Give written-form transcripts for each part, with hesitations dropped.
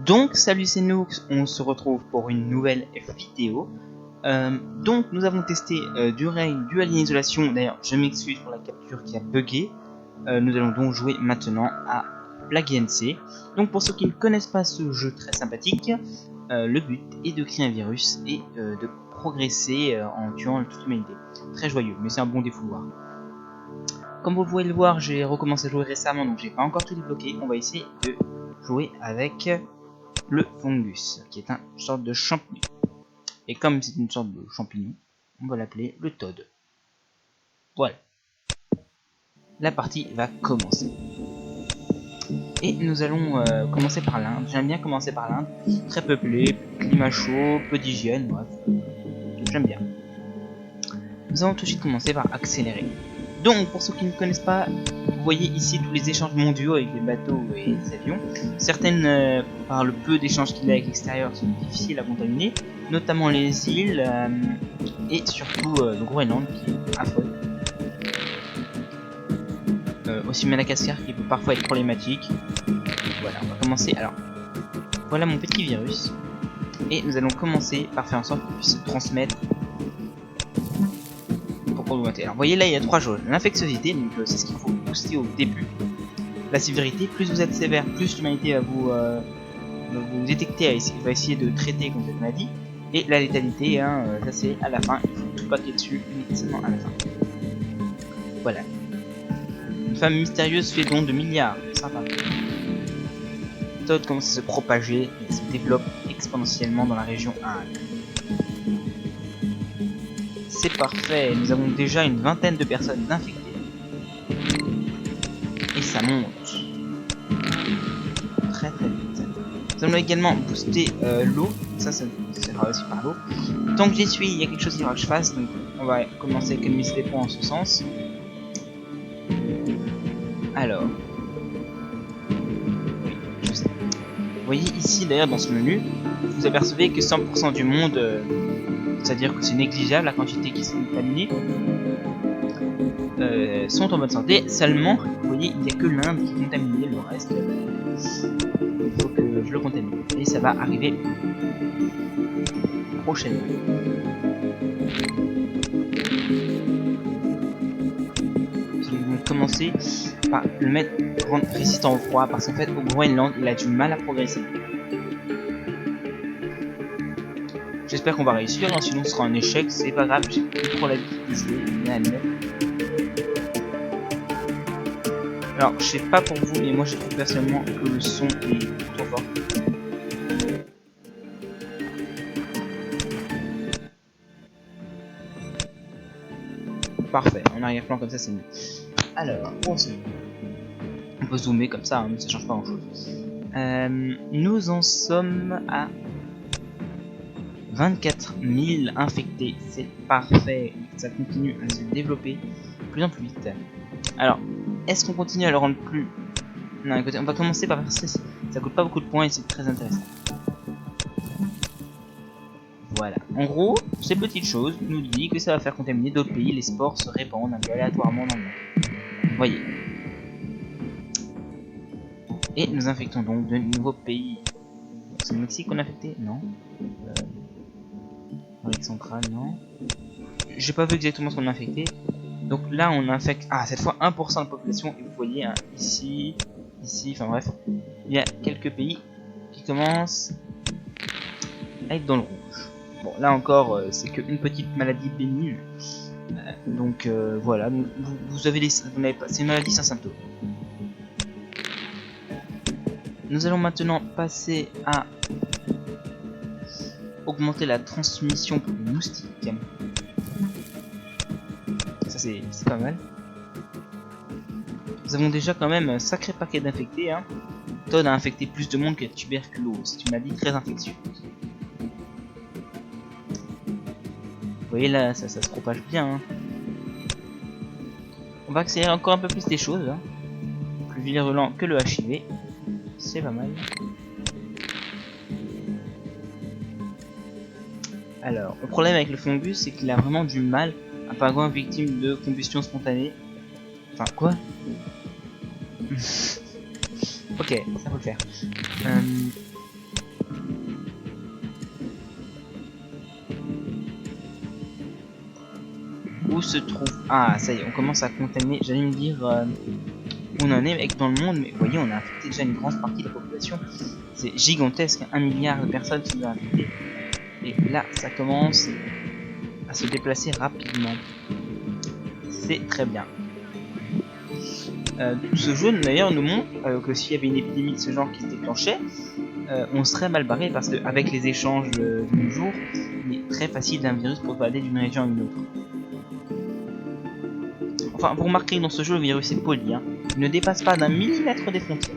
Donc salut, c'est Noux, on se retrouve pour une nouvelle vidéo. Donc nous avons testé du raid, du Alien Isolation. D'ailleurs je m'excuse pour la capture qui a bugué. Nous allons donc jouer maintenant à Plague Inc. Donc pour ceux qui ne connaissent pas ce jeu très sympathique, le but est de créer un virus et de progresser en tuant toute l'humanité. Très joyeux, mais c'est un bon défouloir. Comme vous pouvez le voir, j'ai recommencé à jouer récemment, donc j'ai pas encore tout débloqué. On va essayer de jouer avec le fungus, qui est une sorte de champignon. Et comme c'est une sorte de champignon, on va l'appeler le Toad. Voilà. La partie va commencer. Et nous allons commencer par l'Inde. J'aime bien commencer par l'Inde. Très peuplé, climat chaud, peu d'hygiène, bref. J'aime bien. Nous allons tout de suite commencer par accélérer. Donc, pour ceux qui ne connaissent pas, vous voyez ici tous les échanges mondiaux avec les bateaux et les avions. Certaines, par le peu d'échanges qu'il y a avec l'extérieur, sont difficiles à contaminer, notamment les îles et surtout le Groenland qui est affreux. Aussi Madagascar qui peut parfois être problématique. Voilà, on va commencer. Alors, voilà mon petit virus. Et nous allons commencer par faire en sorte qu'il puisse se transmettre. Alors vous voyez là il y a 3 jauges. L'infectiosité, donc c'est ce qu'il faut booster au début. La sévérité, plus vous êtes sévère, plus l'humanité va vous détecter, va essayer de traiter contre cette maladie. Et la létalité, ça c'est à la fin, il faut tout paquer dessus uniquement à la fin. Voilà. Une femme mystérieuse fait don de milliards, sympa. Toad commence à se propager et se développe exponentiellement dans la région Inde. C'est parfait, nous avons déjà une vingtaine de personnes infectées. Et ça monte. Très très vite. Nous allons également booster l'eau. Ça sera aussi par l'eau. Tant que j'y suis, il y a quelque chose qu'il faudra que je fasse. Donc on va commencer à économiser des points en ce sens. Alors. Oui, je sais. Vous voyez ici d'ailleurs dans ce menu, vous apercevez que 100% du monde, c'est-à-dire que c'est négligeable la quantité qui sont contaminées, sont en bonne santé. Seulement, vous voyez, il n'y a que l'Inde qui est contaminée, le reste, il faut que je le contamine. Et ça va arriver prochainement. Nous allons commencer par le mettre rendre résistant au froid, parce qu'en fait, au Groenland, il a du mal à progresser. J'espère qu'on va réussir, hein, sinon ce sera un échec, c'est pas grave, j'ai plus trop l'habitude de jouer, bien à admettre. Alors, je sais pas pour vous, mais moi je trouve personnellement que le son est trop fort. Parfait, en arrière-plan comme ça c'est mieux. Alors, on peut zoomer comme ça, hein, ça change pas grand chose. Nous en sommes à 24 000 infectés, c'est parfait, ça continue à se développer de plus en plus vite. Alors, est-ce qu'on continue à le rendre plus... Non, écoutez, on va commencer par faire ça, ça coûte pas beaucoup de points et c'est très intéressant. Voilà, en gros, ces petites choses nous disent que ça va faire contaminer d'autres pays, les spores se répandent un peu aléatoirement dans le monde. Voyez. Et nous infectons donc de nouveaux pays. C'est le Mexique qu'on a infecté? Non. Amérique centrale, non. J'ai pas vu exactement ce qu'on a infecté. Donc là, on infecte... Ah, cette fois 1% de la population. Et vous voyez, hein, ici, enfin bref. Il y a quelques pays qui commencent à être dans le rouge. Bon, là encore, c'est qu'une petite maladie bénigne. Donc voilà, vous avez pas, c'est une maladie sans symptômes. Nous allons maintenant passer à augmenter la transmission pour les moustiques. Ça c'est pas mal. Nous avons déjà quand même un sacré paquet d'infectés. Hein. Toad a infecté plus de monde que la tuberculose. C'est une maladie très infectieuse. Vous voyez là, ça se propage bien. Hein. On va accélérer encore un peu plus les choses. Hein. Plus virulent que le HIV. C'est pas mal. Alors, le problème avec le fungus, c'est qu'il a vraiment du mal à pingouin victime de combustion spontanée. Enfin, quoi? Ok, ça faut le faire. se trouve... Ah, ça y est, on commence à contaminer. J'allais me dire où on en est avec dans le monde, mais vous voyez, on a infecté déjà une grande partie de la population. C'est gigantesque, 1 milliard de personnes qui sont infectées. Et là, ça commence à se déplacer rapidement. C'est très bien. Ce jeu d'ailleurs nous montre que s'il y avait une épidémie de ce genre qui se déclenchait, on serait mal barré parce qu'avec les échanges de nos jours, il est très facile d'un virus pour aller d'une région à une autre. Enfin, vous remarquez dans ce jeu, le virus est poli, hein. Il ne dépasse pas d'un millimètre des frontières.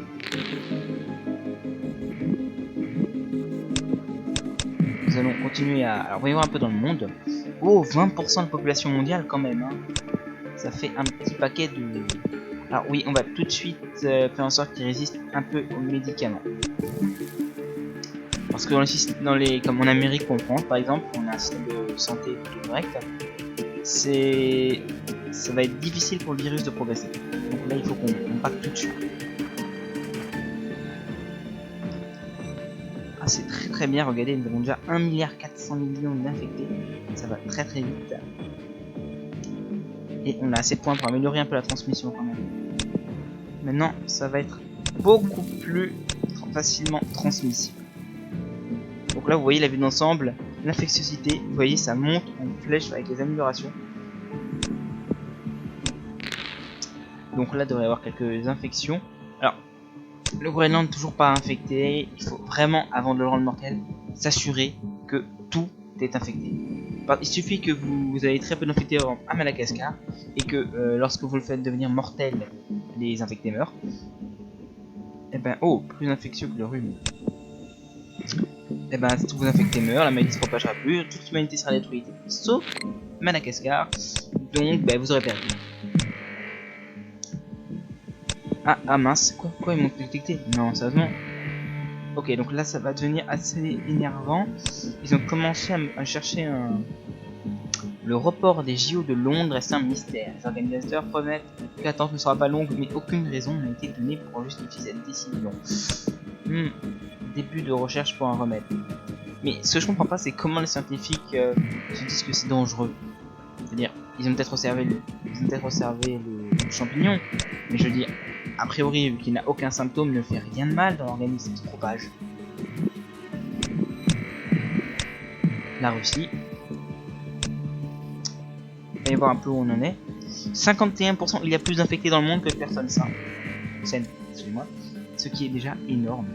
Nous allons continuer à... Alors, voyons un peu dans le monde. Oh, 20% de la population mondiale quand même, hein. Ça fait un petit paquet de... Alors oui, on va tout de suite faire en sorte qu'ils résistent un peu aux médicaments. Parce que comme en Amérique ou en France par exemple, on a un système de santé plutôt correct. Ça va être difficile pour le virus de progresser. Donc là, il faut qu'on parte tout de suite. Ah, c'est très très bien, regardez, nous avons déjà 1,4 milliard d'infectés. Ça va très très vite. Et on a assez de points pour améliorer un peu la transmission quand même. Maintenant, ça va être beaucoup plus facilement transmissible. Donc là, vous voyez la vue d'ensemble, l'infectiosité, vous voyez, ça monte en flèche avec les améliorations. Donc là, il devrait y avoir quelques infections. Alors, le Groenland toujours pas infecté. Il faut vraiment, avant de le rendre mortel, s'assurer que tout est infecté. Il suffit que vous avez très peu d'infectés à Madagascar et que lorsque vous le faites devenir mortel, les infectés meurent. Et ben, oh, plus infectieux que le rhume. Et ben, tous vos infectés meurent, la maladie ne se propagera plus, toute l'humanité sera détruite, sauf Madagascar. Donc, ben, vous aurez perdu. Ah mince, quoi ils m'ont détecté? Non, sérieusement. Ok, donc là ça va devenir assez énervant. Ils ont commencé à chercher le report des JO de Londres reste un mystère. Les organisateurs promettent que l'attente ne sera pas longue, mais aucune raison n'a été donnée pour justifier cette décision. Début de recherche pour un remède. Mais ce que je comprends pas, c'est comment les scientifiques se disent que c'est dangereux. C'est-à-dire, ils ont peut-être observé le champignon, mais je veux dire, a priori, vu qu'il n'a aucun symptôme, ne fait rien de mal dans l'organisme qui se propage. La Russie. On va y voir un peu où on en est. 51%, il y a plus d'infectés dans le monde que de personnes saines. Excusez-moi. Ce qui est déjà énorme.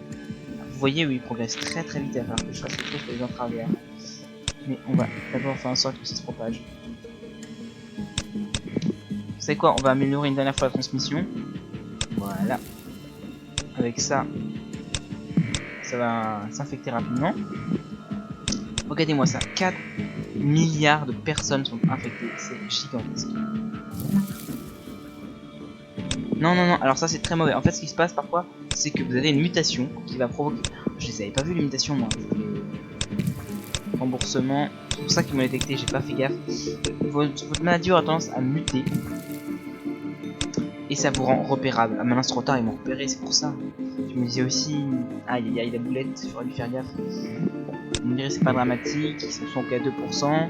Vous voyez où il progresse très très vite, alors que je fasse quelque chose pour les entraver. Mais on va d'abord faire en sorte que ça se propage. Vous savez quoi, on va améliorer une dernière fois la transmission. Voilà. Avec ça, ça va s'infecter rapidement. Regardez-moi ça, 4 milliards de personnes sont infectées, c'est gigantesque. Non, alors ça c'est très mauvais. En fait, ce qui se passe parfois, c'est que vous avez une mutation qui va provoquer... Je les avais pas vu les mutations moi. Remboursement, c'est pour ça qu'ils m'ont détecté, j'ai pas fait gaffe. Votre maladie aura tendance à muter. Et ça vous rend repérable. Ah, maintenant c'est trop tard, ils m'ont repéré, c'est pour ça. Je me disais aussi, aïe aïe aïe, la boulette, il faudrait lui faire gaffe. Bon, vous me direz, c'est pas dramatique, ils sont qu'à 2%.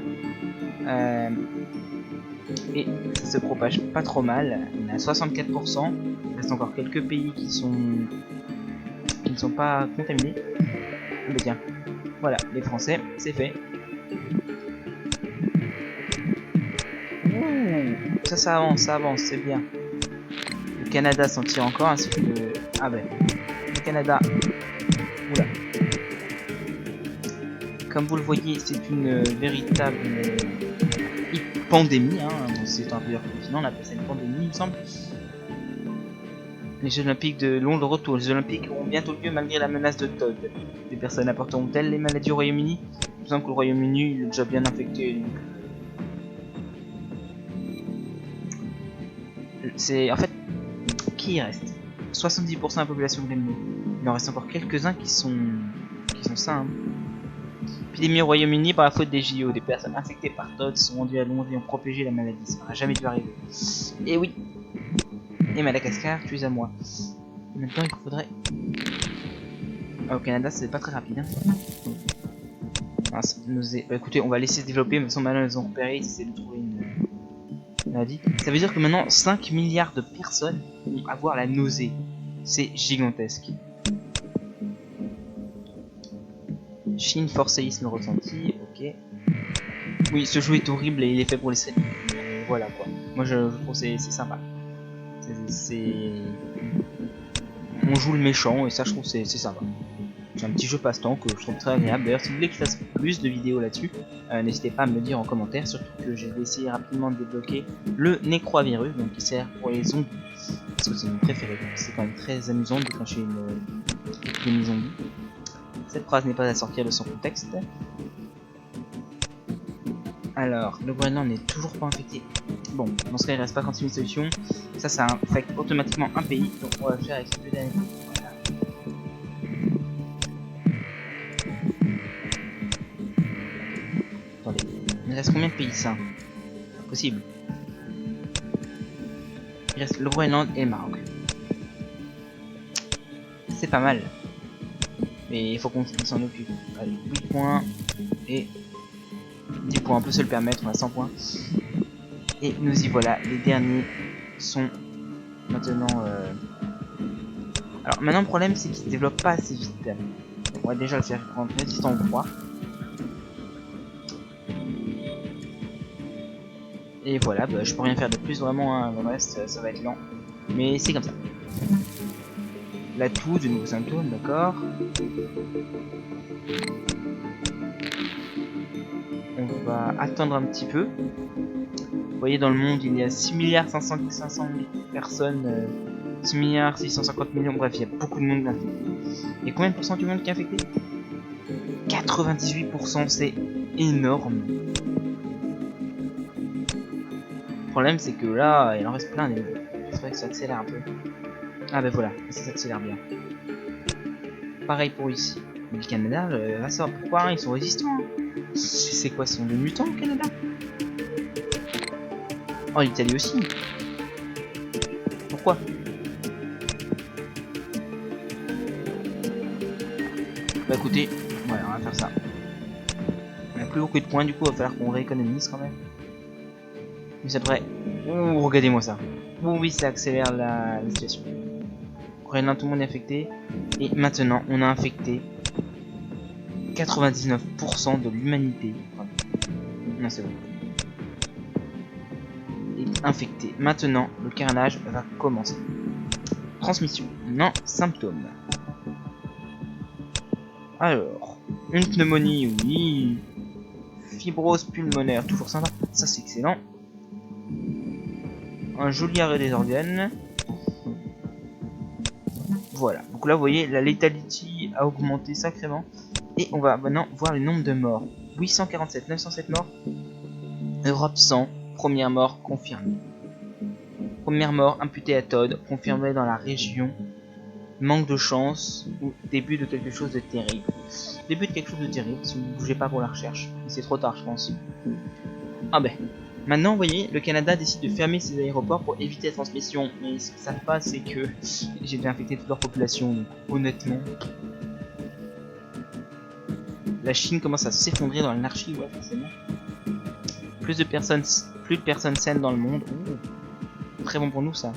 Et ça se propage pas trop mal, on est à 64%. Il reste encore quelques pays qui ne sont pas contaminés. Mais tiens, voilà, les Français, c'est fait. Ouh, ça avance, c'est bien. Le Canada s'en tire encore, ainsi que le... Ah ben, le Canada. Oula. Comme vous le voyez, c'est une véritable pandémie, hein. C'est un plusieurs continents, on appelle ça une pandémie, il me semble. Les Jeux Olympiques de Londres retour. Les Jeux Olympiques auront bientôt lieu malgré la menace de Todd. Les personnes apporteront-elles les maladies au Royaume-Uni? Il me semble que le Royaume-Uni est déjà bien infecté. C'est en fait qui reste 70% de la population grémée. Il en reste encore quelques-uns qui sont sains. Épidémie au Royaume-Uni par la faute des JO. Des personnes infectées par Todd sont rendues à Londres et ont propagé la maladie. Ça n'aurait jamais dû arriver. Et oui. Et Madagascar, tu es à moi. Maintenant, il faudrait... Ah, au Canada, c'est pas très rapide. Hein. Bah, écoutez, on va laisser se développer, mais sans maintenant, ils ont repéré, ils essaient de trouver maladie. Ça veut dire que maintenant 5 milliards de personnes vont avoir la nausée. C'est gigantesque. Chine, fort séisme ressenti, ok. Oui, ce jeu est horrible et il est fait pour les séries. Voilà quoi. Moi je trouve que c'est sympa. On joue le méchant et ça je trouve c'est sympa. C'est un petit jeu passe-temps que je trouve très agréable. D'ailleurs si vous voulez que je fasse plus de vidéos là-dessus, n'hésitez pas à me le dire en commentaire. Surtout que j'ai essayé rapidement de débloquer le Necrovirus, donc qui sert pour les zombies. Parce que c'est mon préféré. C'est quand même très amusant de déclencher une zombie. Cette phrase n'est pas à sortir de son contexte. Alors, le Groenland n'est toujours pas infecté. Bon, dans ce cas il reste pas 36 000 solutions. Ça infecte automatiquement un pays. Donc on va le faire avec ces deux derniers. Voilà. Attendez, il reste combien de pays ça? Pas possible. Il reste le Groenland et le Maroc. C'est pas mal. Mais il faut qu'on s'en occupe. Allez, 8 points et 10 points, on peut se le permettre, on a 100 points. Et nous y voilà, les derniers sont maintenant... Alors maintenant le problème c'est qu'ils se développent pas assez vite. On va déjà le faire prendre résistant au froid. Et voilà, bah, je peux rien faire de plus vraiment, hein. Le reste ça va être lent. Mais c'est comme ça. La toux, de nouveaux symptômes, d'accord. On va attendre un petit peu. Vous voyez dans le monde il y a 6 milliards 500 000 personnes, 6 milliards 650 millions, bref il y a beaucoup de monde infecté. Et combien de pourcents du monde qui est infecté? 98%, c'est énorme. Le problème c'est que là il en reste plein des niveaux. C'est vrai que ça accélère un peu. Ah ben voilà, ça s'accélère bien. Pareil pour ici. Mais le Canada, ça pourquoi ils sont résistants hein. C'est quoi, ce sont des mutants au Canada? Oh, l'Italie aussi. Pourquoi? Bah écoutez, voilà, on va faire ça. On a plus beaucoup de points, du coup, il va falloir qu'on rééconomise quand même. Mais ça devrait... Oh, regardez-moi ça. Oh oui, ça accélère la situation. Groenland, tout le monde est infecté. Et maintenant, on a infecté 99% de l'humanité. Enfin, non, c'est bon. Est infecté. Maintenant, le carnage va commencer. Transmission. Non, symptômes. Alors, une pneumonie, oui. Fibrose pulmonaire, toujours sympa. Ça, c'est excellent. Un joli arrêt des organes. Voilà. Donc là, vous voyez, la létalité a augmenté sacrément. Et on va maintenant voir le nombre de morts. 847, 907 morts. Europe 100, première mort confirmée. Première mort imputée à Todd, confirmée dans la région. Manque de chance ou début de quelque chose de terrible. Début de quelque chose de terrible si vous ne bougez pas pour la recherche. Mais c'est trop tard, je pense. Ah ben. Maintenant, vous voyez, le Canada décide de fermer ses aéroports pour éviter la transmission. Mais ce qu'ils savent pas, c'est que j'ai déjà infecté toute leur population. Donc, honnêtement, la Chine commence à s'effondrer dans l'anarchie, ouais, forcément. Plus de personnes saines dans le monde. Ouh. Très bon pour nous, ça.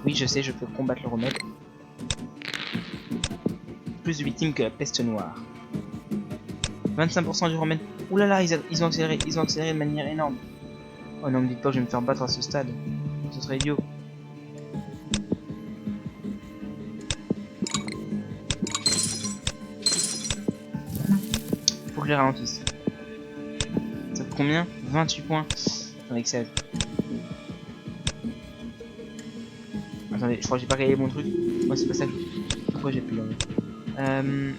Oui, je sais, je peux combattre le remède. Plus de victimes que la peste noire. 25% du remède. Ouh là là, ils ont accéléré de manière énorme. Oh non, me dites pas que je vais me faire battre à ce stade. Ce serait idiot. Faut que je les ralentisse. Ça coûte combien? 28 points. Avec 16. Attendez, je crois que j'ai pas réglé mon truc. Moi, c'est pas ça que je... Pourquoi j'ai plus le...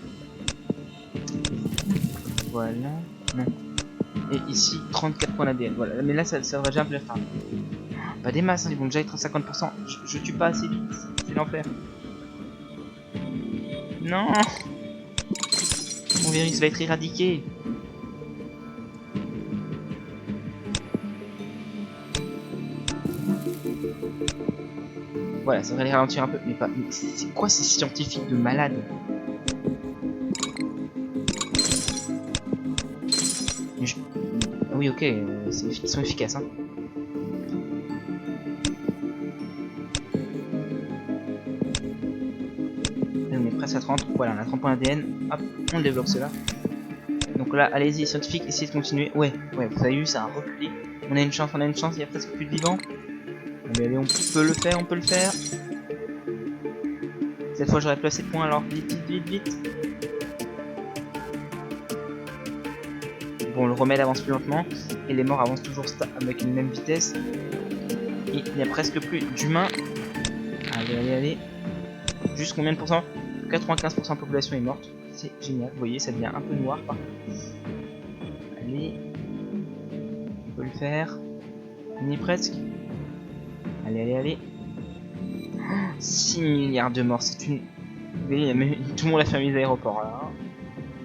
Voilà. Non. Et ici, 34 points d'ADN. Voilà. Mais là, ça devrait déjà me le faire. Pas des masses, hein, ils vont déjà être à 50%. Je tue pas assez vite. C'est l'enfer. Non. Mon virus va être éradiqué. Voilà, ça devrait les ralentir un peu. Mais pas. Mais c'est quoi ces scientifiques de malades? Ah oui, ok, ils sont efficaces. Hein. ça 30. Voilà, on a 30 points ADN. Hop, on débloque cela. Donc là, allez-y, scientifique, essayez de continuer. Ouais, vous avez vu, ça a reculé. On a une chance, il y a presque plus de vivants. Allez, on peut le faire, Cette fois, j'aurais plus assez de points, alors vite. Bon, le remède avance plus lentement, et les morts avancent toujours avec une même vitesse. Et il n'y a presque plus d'humains. Allez. Juste combien de pourcents? 95% de la population est morte. C'est génial, vous voyez, ça devient un peu noir par contre. Allez. On peut le faire. On y est presque. Allez. 6 milliards de morts, c'est une... Vous voyez, mais tout le monde a fermé les aéroports là.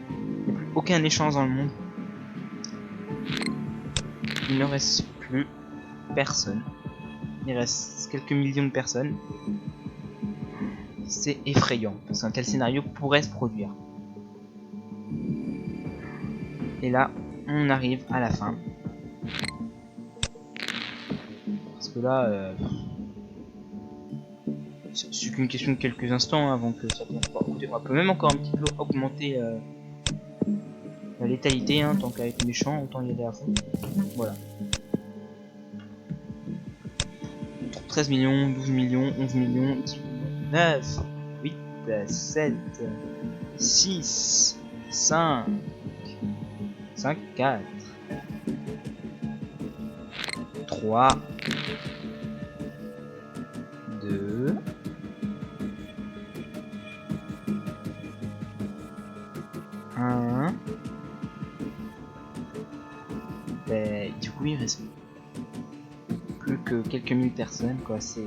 Il n'y a plus aucun échange dans le monde. Il ne reste plus personne. Il reste quelques millions de personnes. C'est effrayant, parce qu'un tel scénario pourrait se produire. Et là, on arrive à la fin. Parce que là, c'est qu'une question de quelques instants avant que ça vienne. On peut même encore un petit peu augmenter la létalité, hein, tant qu'à être méchant, autant y aller à fond. Voilà. 13 millions, 12 millions, 11 millions, 10 millions, 9, 8, 7, 6, 5, 4, 3, 2, 1. Ben, du coup, il reste plus que quelques mille personnes, quoi. C'est...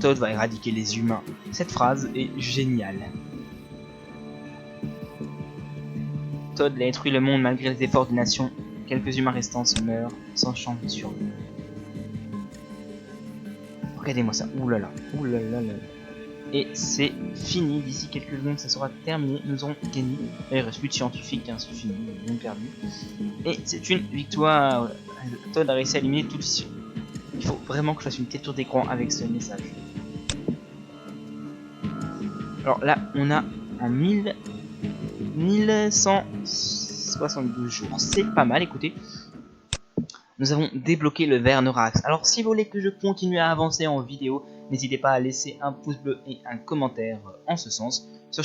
Todd va éradiquer les humains. Cette phrase est géniale. Todd a détruit le monde malgré les efforts des nations. Quelques humains restants se meurent sans chance de survie. Regardez-moi ça. Oulala. Et c'est fini. D'ici quelques secondes, ça sera terminé. Nous aurons gagné. Il reste plus de scientifiques, hein, c'est fini. Ils ont perdu. Et c'est une victoire. Todd a réussi à éliminer tout le ciel. Il faut vraiment que je fasse une capture d'écran avec ce message. Alors là, on a en 1172 jours. C'est pas mal, écoutez. Nous avons débloqué le Vernorax. Alors si vous voulez que je continue à avancer en vidéo, n'hésitez pas à laisser un pouce bleu et un commentaire en ce sens.